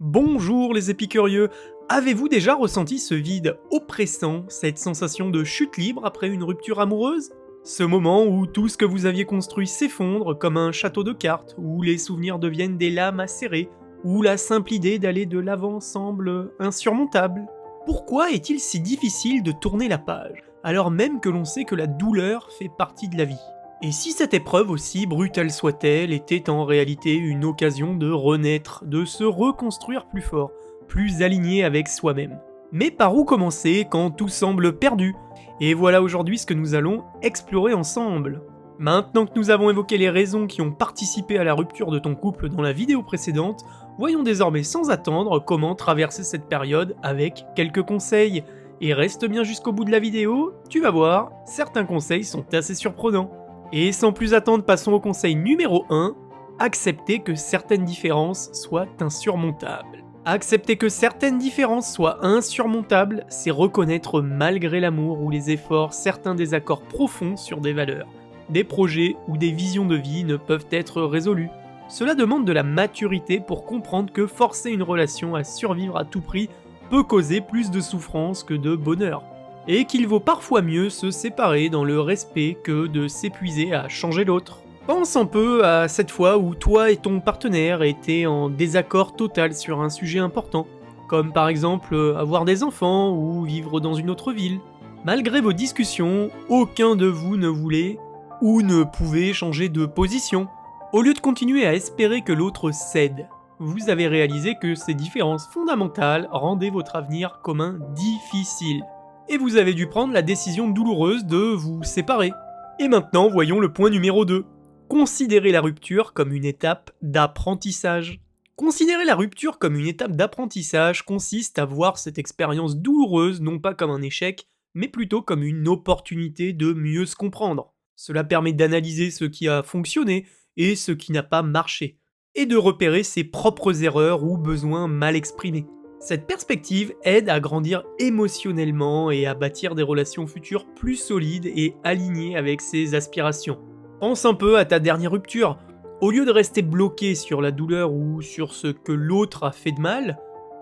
Bonjour les épicurieux. Avez-vous déjà ressenti ce vide oppressant, cette sensation de chute libre après une rupture amoureuse? Ce moment où tout ce que vous aviez construit s'effondre comme un château de cartes, où les souvenirs deviennent des lames acérées, où la simple idée d'aller de l'avant semble insurmontable. Pourquoi est-il si difficile de tourner la page, alors même que l'on sait que la douleur fait partie de la vie? Et si cette épreuve, aussi brutale soit-elle, était en réalité une occasion de renaître, de se reconstruire plus fort, plus aligné avec soi-même? Mais par où commencer quand tout semble perdu? Et voilà aujourd'hui ce que nous allons explorer ensemble. Maintenant que nous avons évoqué les raisons qui ont participé à la rupture de ton couple dans la vidéo précédente, voyons désormais sans attendre comment traverser cette période avec quelques conseils. Et reste bien jusqu'au bout de la vidéo, tu vas voir, certains conseils sont assez surprenants. Et sans plus attendre, passons au conseil numéro 1, accepter que certaines différences soient insurmontables. Accepter que certaines différences soient insurmontables, c'est reconnaître malgré l'amour ou les efforts certains désaccords profonds sur des valeurs, des projets ou des visions de vie ne peuvent être résolus. Cela demande de la maturité pour comprendre que forcer une relation à survivre à tout prix peut causer plus de souffrance que de bonheur. Et qu'il vaut parfois mieux se séparer dans le respect que de s'épuiser à changer l'autre. Pense un peu à cette fois où toi et ton partenaire étaient en désaccord total sur un sujet important, comme par exemple avoir des enfants ou vivre dans une autre ville. Malgré vos discussions, aucun de vous ne voulait ou ne pouvait changer de position. Au lieu de continuer à espérer que l'autre cède, vous avez réalisé que ces différences fondamentales rendaient votre avenir commun difficile. Et vous avez dû prendre la décision douloureuse de vous séparer. Et maintenant, voyons le point numéro 2. Considérez la rupture comme une étape d'apprentissage. Considérer la rupture comme une étape d'apprentissage consiste à voir cette expérience douloureuse non pas comme un échec, mais plutôt comme une opportunité de mieux se comprendre. Cela permet d'analyser ce qui a fonctionné et ce qui n'a pas marché, et de repérer ses propres erreurs ou besoins mal exprimés. Cette perspective aide à grandir émotionnellement et à bâtir des relations futures plus solides et alignées avec ses aspirations. Pense un peu à ta dernière rupture. Au lieu de rester bloqué sur la douleur ou sur ce que l'autre a fait de mal,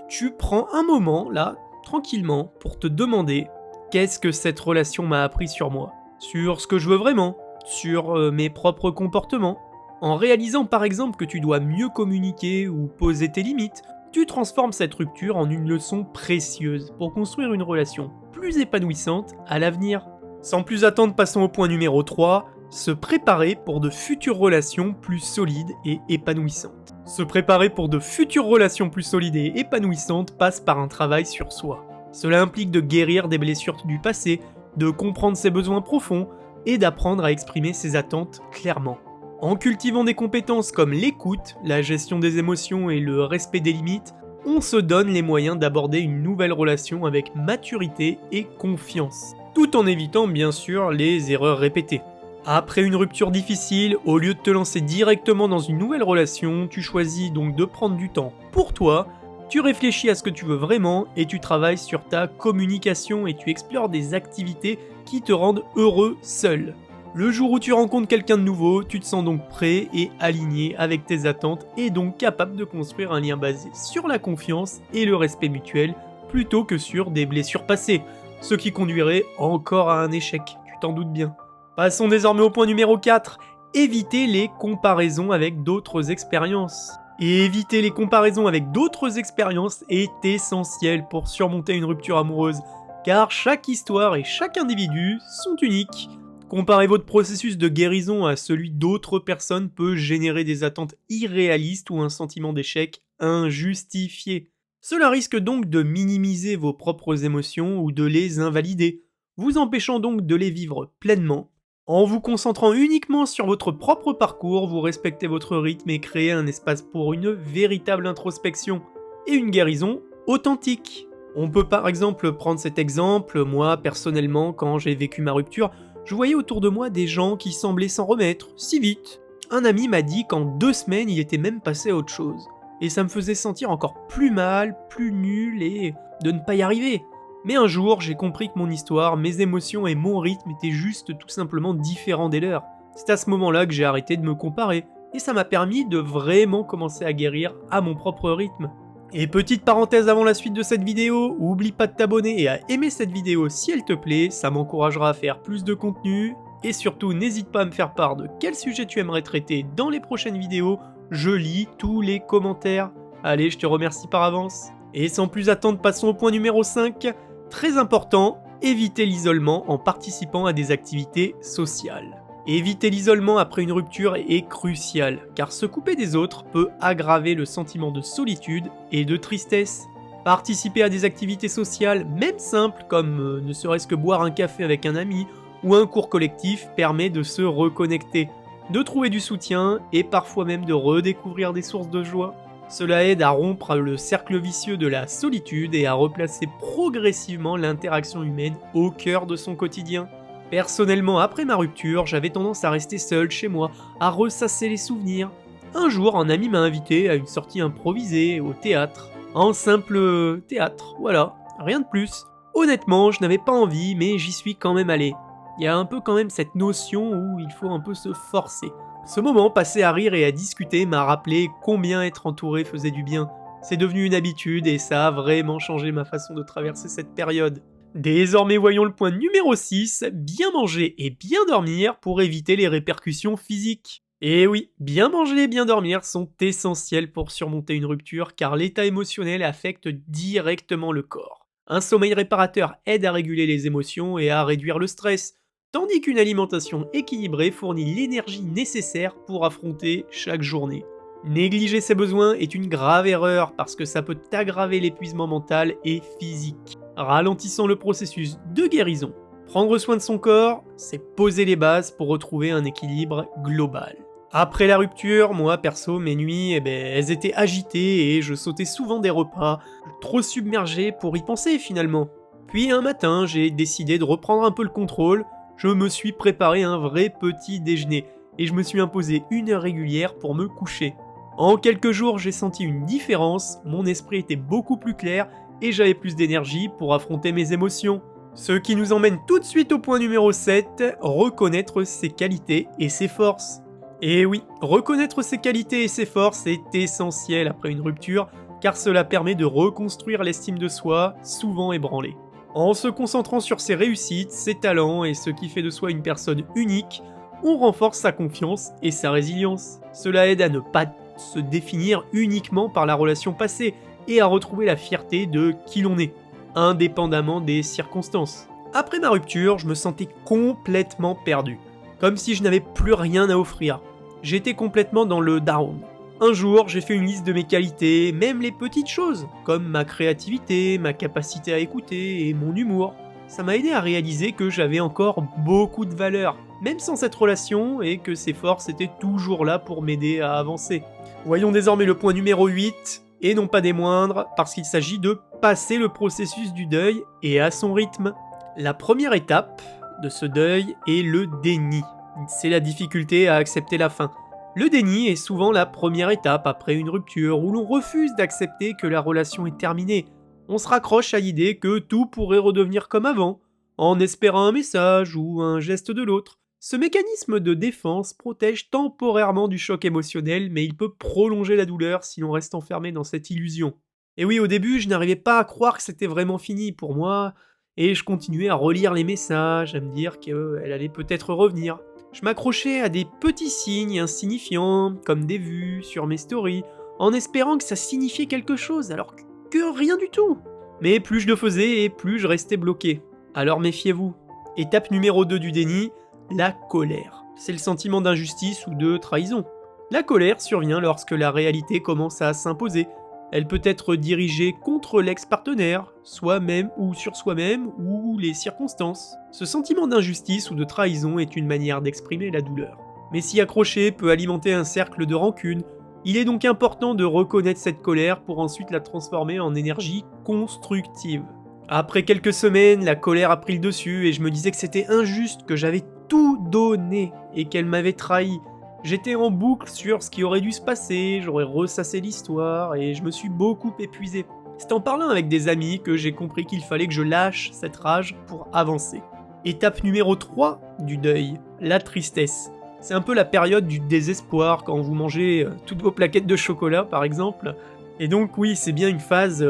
tu prends un moment, là, tranquillement, pour te demander qu'est-ce que cette relation m'a appris sur moi, sur ce que je veux vraiment, sur mes propres comportements. En réalisant par exemple que tu dois mieux communiquer ou poser tes limites, tu transformes cette rupture en une leçon précieuse pour construire une relation plus épanouissante à l'avenir. Sans plus attendre, passons au point numéro 3, se préparer pour de futures relations plus solides et épanouissantes. Se préparer pour de futures relations plus solides et épanouissantes passe par un travail sur soi. Cela implique de guérir des blessures du passé, de comprendre ses besoins profonds et d'apprendre à exprimer ses attentes clairement. En cultivant des compétences comme l'écoute, la gestion des émotions et le respect des limites, on se donne les moyens d'aborder une nouvelle relation avec maturité et confiance, tout en évitant bien sûr les erreurs répétées. Après une rupture difficile, au lieu de te lancer directement dans une nouvelle relation, tu choisis donc de prendre du temps pour toi, tu réfléchis à ce que tu veux vraiment et tu travailles sur ta communication et tu explores des activités qui te rendent heureux seul. Le jour où tu rencontres quelqu'un de nouveau, tu te sens donc prêt et aligné avec tes attentes et donc capable de construire un lien basé sur la confiance et le respect mutuel plutôt que sur des blessures passées, ce qui conduirait encore à un échec, tu t'en doutes bien. Passons désormais au point numéro 4, éviter les comparaisons avec d'autres expériences. Et éviter les comparaisons avec d'autres expériences est essentiel pour surmonter une rupture amoureuse, car chaque histoire et chaque individu sont uniques. Comparer votre processus de guérison à celui d'autres personnes peut générer des attentes irréalistes ou un sentiment d'échec injustifié. Cela risque donc de minimiser vos propres émotions ou de les invalider, vous empêchant donc de les vivre pleinement. En vous concentrant uniquement sur votre propre parcours, vous respectez votre rythme et créez un espace pour une véritable introspection et une guérison authentique. On peut par exemple prendre cet exemple, moi personnellement quand j'ai vécu ma rupture, je voyais autour de moi des gens qui semblaient s'en remettre si vite. Un ami m'a dit qu'en 2 semaines, il était même passé à autre chose. Et ça me faisait sentir encore plus mal, plus nul et de ne pas y arriver. Mais un jour, j'ai compris que mon histoire, mes émotions et mon rythme étaient juste tout simplement différents des leurs. C'est à ce moment-là que j'ai arrêté de me comparer. Et ça m'a permis de vraiment commencer à guérir à mon propre rythme. Et petite parenthèse avant la suite de cette vidéo, oublie pas de t'abonner et à aimer cette vidéo si elle te plaît, ça m'encouragera à faire plus de contenu. Et surtout, n'hésite pas à me faire part de quel sujet tu aimerais traiter dans les prochaines vidéos, je lis tous les commentaires. Allez, je te remercie par avance. Et sans plus attendre, passons au point numéro 5. Très important, éviter l'isolement en participant à des activités sociales. Éviter l'isolement après une rupture est crucial, car se couper des autres peut aggraver le sentiment de solitude et de tristesse. Participer à des activités sociales, même simples, comme ne serait-ce que boire un café avec un ami, ou un cours collectif, permet de se reconnecter, de trouver du soutien, et parfois même de redécouvrir des sources de joie. Cela aide à rompre le cercle vicieux de la solitude et à replacer progressivement l'interaction humaine au cœur de son quotidien. Personnellement, après ma rupture, j'avais tendance à rester seul chez moi, à ressasser les souvenirs. Un jour, un ami m'a invité à une sortie improvisée au théâtre. En simple théâtre, voilà, rien de plus. Honnêtement, je n'avais pas envie, mais j'y suis quand même allé. Il y a un peu quand même cette notion où il faut un peu se forcer. Ce moment passé à rire et à discuter m'a rappelé combien être entouré faisait du bien. C'est devenu une habitude et ça a vraiment changé ma façon de traverser cette période. Désormais voyons le point numéro 6, bien manger et bien dormir pour éviter les répercussions physiques. Et oui, bien manger et bien dormir sont essentiels pour surmonter une rupture car l'état émotionnel affecte directement le corps. Un sommeil réparateur aide à réguler les émotions et à réduire le stress, tandis qu'une alimentation équilibrée fournit l'énergie nécessaire pour affronter chaque journée. Négliger ses besoins est une grave erreur parce que ça peut aggraver l'épuisement mental et physique, ralentissant le processus de guérison. Prendre soin de son corps, c'est poser les bases pour retrouver un équilibre global. Après la rupture, moi perso, mes nuits, elles étaient agitées et je sautais souvent des repas, trop submergé pour y penser finalement. Puis un matin, j'ai décidé de reprendre un peu le contrôle, je me suis préparé un vrai petit déjeuner et je me suis imposé une heure régulière pour me coucher. En quelques jours, j'ai senti une différence, mon esprit était beaucoup plus clair et j'avais plus d'énergie pour affronter mes émotions. Ce qui nous emmène tout de suite au point numéro 7, reconnaître ses qualités et ses forces. Et oui, reconnaître ses qualités et ses forces est essentiel après une rupture, car cela permet de reconstruire l'estime de soi, souvent ébranlée. En se concentrant sur ses réussites, ses talents et ce qui fait de soi une personne unique, on renforce sa confiance et sa résilience. Cela aide à ne pas se définir uniquement par la relation passée et à retrouver la fierté de qui l'on est, indépendamment des circonstances. Après ma rupture, je me sentais complètement perdu, comme si je n'avais plus rien à offrir. J'étais complètement dans le down. Un jour, j'ai fait une liste de mes qualités, même les petites choses, comme ma créativité, ma capacité à écouter et mon humour. Ça m'a aidé à réaliser que j'avais encore beaucoup de valeur, même sans cette relation, et que ces forces étaient toujours là pour m'aider à avancer. Voyons désormais le point numéro 8, et non pas des moindres, parce qu'il s'agit de passer le processus du deuil et à son rythme. La première étape de ce deuil est le déni. C'est la difficulté à accepter la fin. Le déni est souvent la première étape après une rupture où l'on refuse d'accepter que la relation est terminée. On se raccroche à l'idée que tout pourrait redevenir comme avant, en espérant un message ou un geste de l'autre. Ce mécanisme de défense protège temporairement du choc émotionnel, mais il peut prolonger la douleur si l'on reste enfermé dans cette illusion. Et oui, au début, je n'arrivais pas à croire que c'était vraiment fini pour moi, et je continuais à relire les messages, à me dire qu'elle allait peut-être revenir. Je m'accrochais à des petits signes insignifiants, comme des vues sur mes stories, en espérant que ça signifiait quelque chose, alors que rien du tout. Mais plus je le faisais et plus je restais bloqué. Alors méfiez-vous. Étape numéro 2 du déni, la colère. C'est le sentiment d'injustice ou de trahison. La colère survient lorsque la réalité commence à s'imposer. Elle peut être dirigée contre l'ex-partenaire, soi-même ou sur soi-même, ou les circonstances. Ce sentiment d'injustice ou de trahison est une manière d'exprimer la douleur. Mais s'y accrocher peut alimenter un cercle de rancune. Il est donc important de reconnaître cette colère pour ensuite la transformer en énergie constructive. Après quelques semaines, la colère a pris le dessus et je me disais que c'était injuste, que j'avais tout donné et qu'elle m'avait trahi. J'étais en boucle sur ce qui aurait dû se passer, j'aurais ressassé l'histoire et je me suis beaucoup épuisé. C'est en parlant avec des amis que j'ai compris qu'il fallait que je lâche cette rage pour avancer. Étape numéro 3 du deuil, la tristesse. C'est un peu la période du désespoir quand vous mangez toutes vos plaquettes de chocolat par exemple. Et donc oui, c'est bien une phase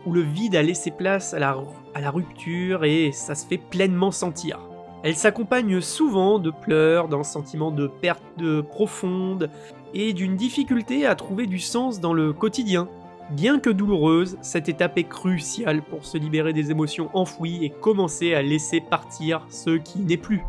où le vide a laissé place à la rupture et ça se fait pleinement sentir. Elle s'accompagne souvent de pleurs, d'un sentiment de perte profonde et d'une difficulté à trouver du sens dans le quotidien. Bien que douloureuse, cette étape est cruciale pour se libérer des émotions enfouies et commencer à laisser partir ce qui n'est plus.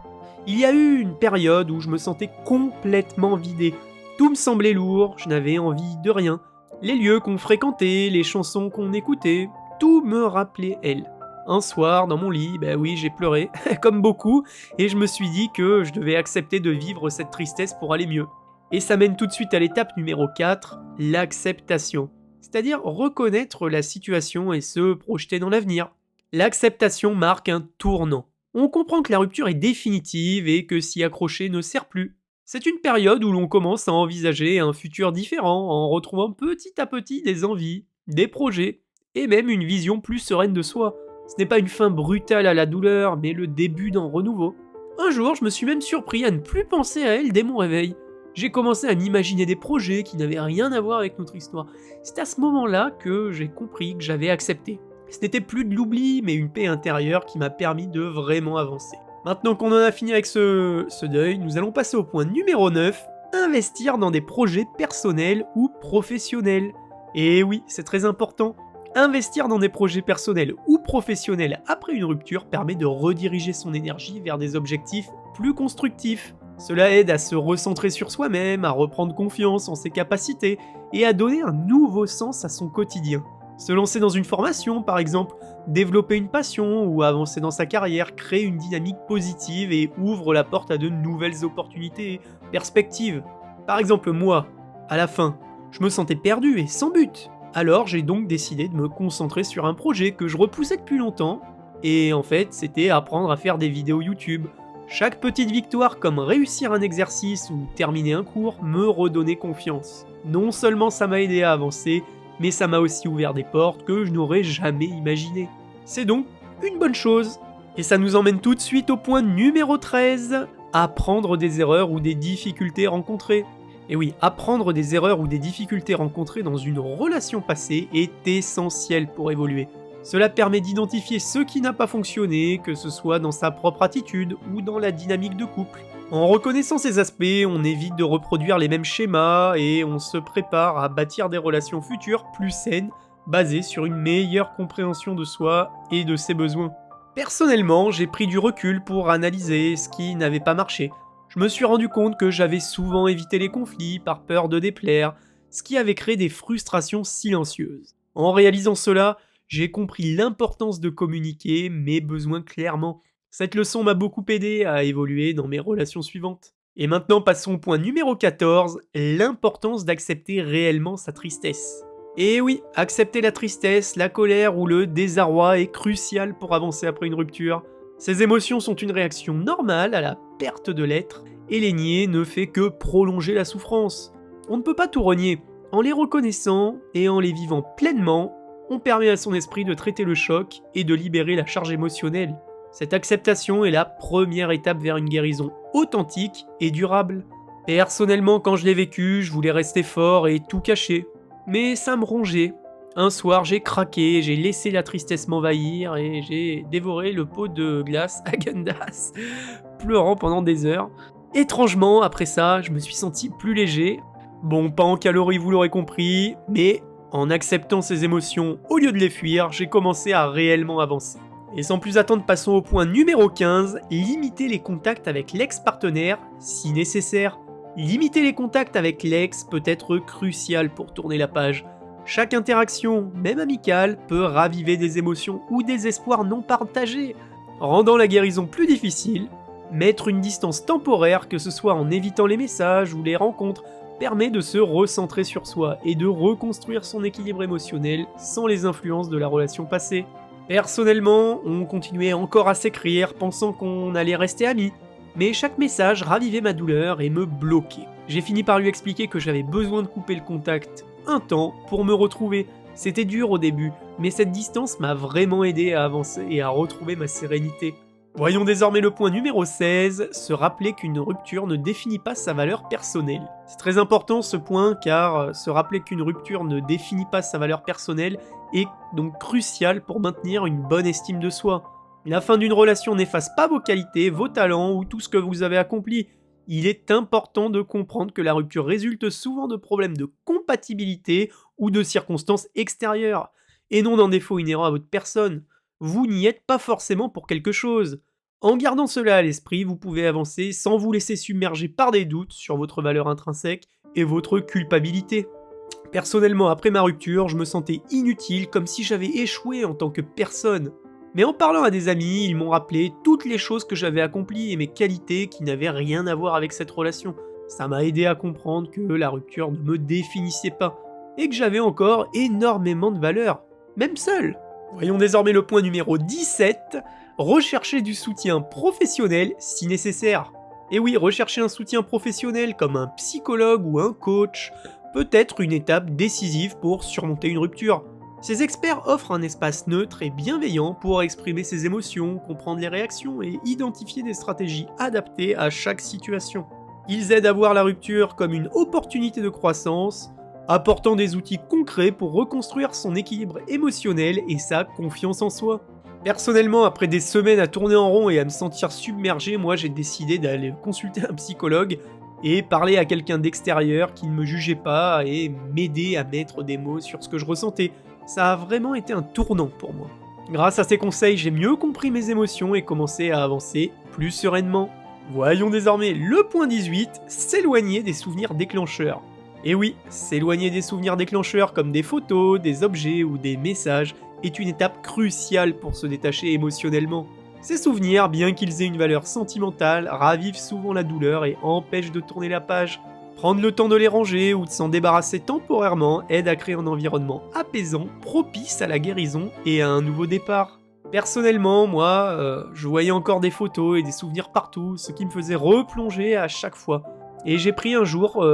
Il y a eu une période où je me sentais complètement vidé. Tout me semblait lourd, je n'avais envie de rien. Les lieux qu'on fréquentait, les chansons qu'on écoutait, tout me rappelait elle. Un soir, dans mon lit, oui, j'ai pleuré, comme beaucoup, et je me suis dit que je devais accepter de vivre cette tristesse pour aller mieux. Et ça mène tout de suite à l'étape numéro 4, l'acceptation. C'est-à-dire reconnaître la situation et se projeter dans l'avenir. L'acceptation marque un tournant. On comprend que la rupture est définitive et que s'y accrocher ne sert plus. C'est une période où l'on commence à envisager un futur différent en retrouvant petit à petit des envies, des projets et même une vision plus sereine de soi. Ce n'est pas une fin brutale à la douleur, mais le début d'un renouveau. Un jour, je me suis même surpris à ne plus penser à elle dès mon réveil. J'ai commencé à m'imaginer des projets qui n'avaient rien à voir avec notre histoire. C'est à ce moment-là que j'ai compris que j'avais accepté. Ce n'était plus de l'oubli, mais une paix intérieure qui m'a permis de vraiment avancer. Maintenant qu'on en a fini avec ce deuil, nous allons passer au point numéro 9, investir dans des projets personnels ou professionnels. Et oui, c'est très important. Investir dans des projets personnels ou professionnels après une rupture permet de rediriger son énergie vers des objectifs plus constructifs. Cela aide à se recentrer sur soi-même, à reprendre confiance en ses capacités et à donner un nouveau sens à son quotidien. Se lancer dans une formation, par exemple, développer une passion ou avancer dans sa carrière crée une dynamique positive et ouvre la porte à de nouvelles opportunités et perspectives. Par exemple, moi, à la fin, je me sentais perdu et sans but. Alors j'ai donc décidé de me concentrer sur un projet que je repoussais depuis longtemps, et en fait c'était apprendre à faire des vidéos YouTube. Chaque petite victoire comme réussir un exercice ou terminer un cours me redonnait confiance. Non seulement ça m'a aidé à avancer, mais ça m'a aussi ouvert des portes que je n'aurais jamais imaginées. C'est donc une bonne chose. Et ça nous emmène tout de suite au point numéro 13, apprendre des erreurs ou des difficultés rencontrées. Et oui, apprendre des erreurs ou des difficultés rencontrées dans une relation passée est essentiel pour évoluer. Cela permet d'identifier ce qui n'a pas fonctionné, que ce soit dans sa propre attitude ou dans la dynamique de couple. En reconnaissant ces aspects, on évite de reproduire les mêmes schémas et on se prépare à bâtir des relations futures plus saines, basées sur une meilleure compréhension de soi et de ses besoins. Personnellement, j'ai pris du recul pour analyser ce qui n'avait pas marché. Je me suis rendu compte que j'avais souvent évité les conflits par peur de déplaire, ce qui avait créé des frustrations silencieuses. En réalisant cela, j'ai compris l'importance de communiquer mes besoins clairement. Cette leçon m'a beaucoup aidé à évoluer dans mes relations suivantes. Et maintenant passons au point numéro 14, l'importance d'accepter réellement sa tristesse. Et oui, accepter la tristesse, la colère ou le désarroi est crucial pour avancer après une rupture. Ces émotions sont une réaction normale à la perte de l'être, et les nier ne fait que prolonger la souffrance. On ne peut pas tout renier. En les reconnaissant et en les vivant pleinement, on permet à son esprit de traiter le choc et de libérer la charge émotionnelle. Cette acceptation est la première étape vers une guérison authentique et durable. Personnellement, quand je l'ai vécu, je voulais rester fort et tout cacher. Mais ça me rongeait. Un soir, j'ai craqué, j'ai laissé la tristesse m'envahir et j'ai dévoré le pot de glace Häagen-Dazs, pleurant pendant des heures. Étrangement, après ça, je me suis senti plus léger. Bon, pas en calories, vous l'aurez compris, mais en acceptant ces émotions, au lieu de les fuir, j'ai commencé à réellement avancer. Et sans plus attendre, passons au point numéro 15, limiter les contacts avec l'ex-partenaire si nécessaire. Limiter les contacts avec l'ex peut être crucial pour tourner la page. Chaque interaction, même amicale, peut raviver des émotions ou des espoirs non partagés, rendant la guérison plus difficile. Mettre une distance temporaire, que ce soit en évitant les messages ou les rencontres, permet de se recentrer sur soi et de reconstruire son équilibre émotionnel sans les influences de la relation passée. Personnellement, on continuait encore à s'écrire pensant qu'on allait rester amis, mais chaque message ravivait ma douleur et me bloquait. J'ai fini par lui expliquer que j'avais besoin de couper le contact un temps pour me retrouver. C'était dur au début, mais cette distance m'a vraiment aidé à avancer et à retrouver ma sérénité. Voyons désormais le point numéro 16, se rappeler qu'une rupture ne définit pas sa valeur personnelle. C'est très important ce point car se rappeler qu'une rupture ne définit pas sa valeur personnelle est donc crucial pour maintenir une bonne estime de soi. La fin d'une relation n'efface pas vos qualités, vos talents ou tout ce que vous avez accompli. Il est important de comprendre que la rupture résulte souvent de problèmes de compatibilité ou de circonstances extérieures, et non d'un défaut inhérent à votre personne. Vous n'y êtes pas forcément pour quelque chose. En gardant cela à l'esprit, vous pouvez avancer sans vous laisser submerger par des doutes sur votre valeur intrinsèque et votre culpabilité. Personnellement, après ma rupture, je me sentais inutile, comme si j'avais échoué en tant que personne. Mais en parlant à des amis, ils m'ont rappelé toutes les choses que j'avais accomplies et mes qualités qui n'avaient rien à voir avec cette relation. Ça m'a aidé à comprendre que la rupture ne me définissait pas et que j'avais encore énormément de valeur, même seul. Voyons désormais le point numéro 17, rechercher du soutien professionnel si nécessaire. Et oui, rechercher un soutien professionnel comme un psychologue ou un coach peut être une étape décisive pour surmonter une rupture. Ces experts offrent un espace neutre et bienveillant pour exprimer ses émotions, comprendre les réactions et identifier des stratégies adaptées à chaque situation. Ils aident à voir la rupture comme une opportunité de croissance, apportant des outils concrets pour reconstruire son équilibre émotionnel et sa confiance en soi. Personnellement, après des semaines à tourner en rond et à me sentir submergé, moi j'ai décidé d'aller consulter un psychologue et parler à quelqu'un d'extérieur qui ne me jugeait pas et m'aider à mettre des mots sur ce que je ressentais. Ça a vraiment été un tournant pour moi. Grâce à ces conseils, j'ai mieux compris mes émotions et commencé à avancer plus sereinement. Voyons désormais le point 18, s'éloigner des souvenirs déclencheurs. Et oui, s'éloigner des souvenirs déclencheurs comme des photos, des objets ou des messages est une étape cruciale pour se détacher émotionnellement. Ces souvenirs, bien qu'ils aient une valeur sentimentale, ravivent souvent la douleur et empêchent de tourner la page. Prendre le temps de les ranger ou de s'en débarrasser temporairement aide à créer un environnement apaisant, propice à la guérison et à un nouveau départ. Personnellement, moi, je voyais encore des photos et des souvenirs partout, ce qui me faisait replonger à chaque fois. Et j'ai pris un jour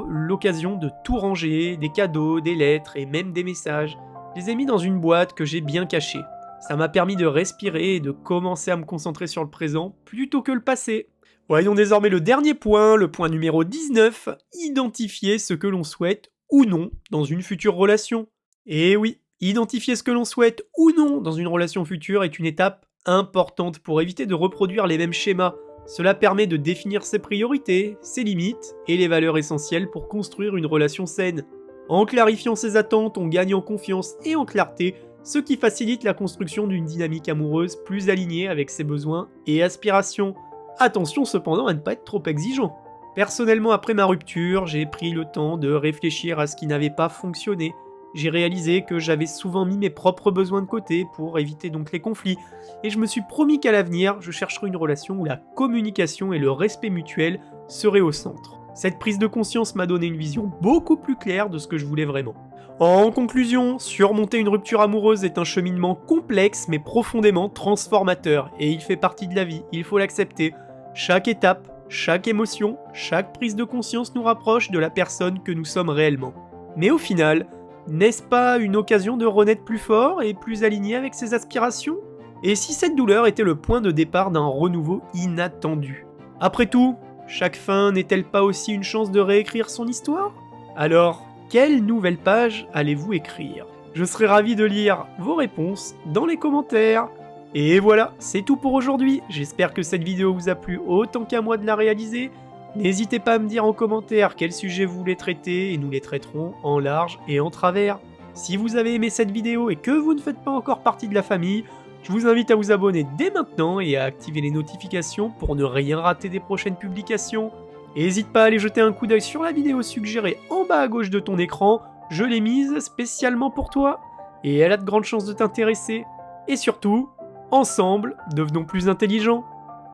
l'occasion de tout ranger, des cadeaux, des lettres et même des messages. Je les ai mis dans une boîte que j'ai bien cachée. Ça m'a permis de respirer et de commencer à me concentrer sur le présent plutôt que le passé. Voyons désormais le dernier point, le point numéro 19, identifier ce que l'on souhaite ou non dans une future relation. Et oui, identifier ce que l'on souhaite ou non dans une relation future est une étape importante pour éviter de reproduire les mêmes schémas. Cela permet de définir ses priorités, ses limites et les valeurs essentielles pour construire une relation saine. En clarifiant ses attentes, on gagne en confiance et en clarté, ce qui facilite la construction d'une dynamique amoureuse plus alignée avec ses besoins et aspirations. Attention cependant à ne pas être trop exigeant. Personnellement, après ma rupture, j'ai pris le temps de réfléchir à ce qui n'avait pas fonctionné. J'ai réalisé que j'avais souvent mis mes propres besoins de côté pour éviter donc les conflits, et je me suis promis qu'à l'avenir, je chercherai une relation où la communication et le respect mutuel seraient au centre. Cette prise de conscience m'a donné une vision beaucoup plus claire de ce que je voulais vraiment. En conclusion, surmonter une rupture amoureuse est un cheminement complexe mais profondément transformateur, et il fait partie de la vie, il faut l'accepter. Chaque étape, chaque émotion, chaque prise de conscience nous rapproche de la personne que nous sommes réellement. Mais au final, n'est-ce pas une occasion de renaître plus fort et plus aligné avec ses aspirations? Et si cette douleur était le point de départ d'un renouveau inattendu? Après tout, chaque fin n'est-elle pas aussi une chance de réécrire son histoire? Alors, quelle nouvelle page allez-vous écrire? Je serai ravi de lire vos réponses dans les commentaires. Et voilà, c'est tout pour aujourd'hui. J'espère que cette vidéo vous a plu autant qu'à moi de la réaliser. N'hésitez pas à me dire en commentaire quel sujet vous voulez traiter et nous les traiterons en large et en travers. Si vous avez aimé cette vidéo et que vous ne faites pas encore partie de la famille, je vous invite à vous abonner dès maintenant et à activer les notifications pour ne rien rater des prochaines publications. Et n'hésite pas à aller jeter un coup d'œil sur la vidéo suggérée en bas à gauche de ton écran, je l'ai mise spécialement pour toi, et elle a de grandes chances de t'intéresser. Et surtout, ensemble, devenons plus intelligents.